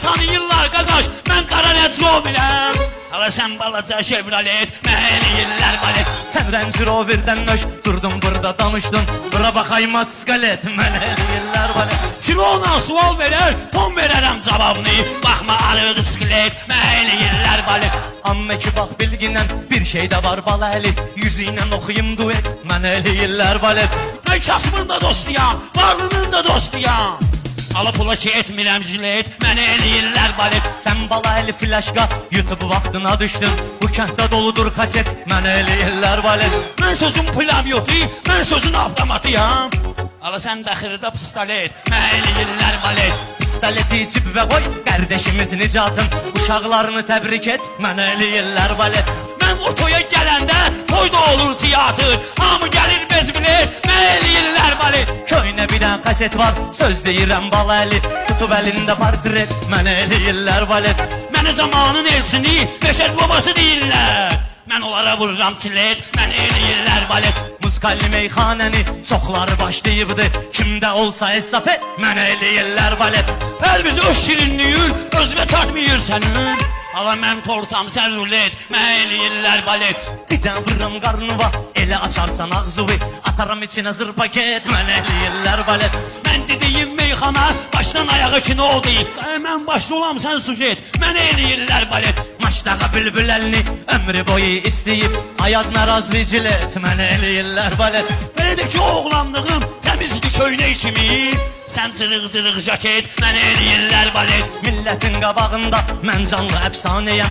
tanıyırlar qaqaş, mən qara Nəcrobiləm. Hala sən balaca Chevrolet, mən eləyirlər balet. Sen Range Rover'den hoş durdun burada danışdın. Bura bakayım skalet, mən eləyirlər balet. Kilona sual verər, ton verərəm cavabını. Baxma arıq skelet, mən eləyirlər balet. Amma ki bax bilginən bir şey də var bala əli. Yüzüylə oxuyum duet, mən eləyirlər balet. Mən kasbın da dostuyam, varlının da dostuyam. Ala pula ki etmirəm jilet, mən eləyirlər balet. Sen bala əli flaşqa, YouTube vaxtına düşdün. Bu kənddə doludur kaset, mən eləyirlər balet. Mən sözün plavyotu, mən sözün avtomatıyam. Ala sən dəxirdə pistolet, mən eləyirlər balet. Pistoleti cib və qoy, qardeşimiz nicatın. Uşaqlarını təbrik et, mən eləyirlər balet. Mən otoya gələndə toyda olur teatr. Hamı gəlir bez bilir, mən eləyirlər balet. Köynə bir dənə kaset var, söz deyirəm bala əli. Tutub əlində portret, mən eləyirlər balet. Mənə zamanın elçini, Beşər babası deyirlər. Mən onlara vururam çilet, mən eləyirlər balet. Musikalli meyxanəni çoxları başlayıbdı. Kimdə olsa estafet, mən eləyirlər balet. Hər biz öz şirinliyin, özünə çatmıyır sənin. Ala mən tortam, sən rulet, mən eləyirlər balet. Bir dən vururam qarnıva, elə açarsan ağzıvi. Ataram içinə zır paket, mən eləyirlər balet. Mən dediyim meyxana, başdan ayağa kino oldu. Mən başlı olam, sən sujet, mən eləyirlər balet. Maçdağa bülbül əlini ömrü boyu istəyib. Ayadına razı cilet, mən eləyirlər balet. Belədir ki oğlanlığım, təmizli köynək kimi. Sən cırıq-cırıq jaket, mən eləyirlər balet. Millətin qabağında mən canlı əfsanəyəm.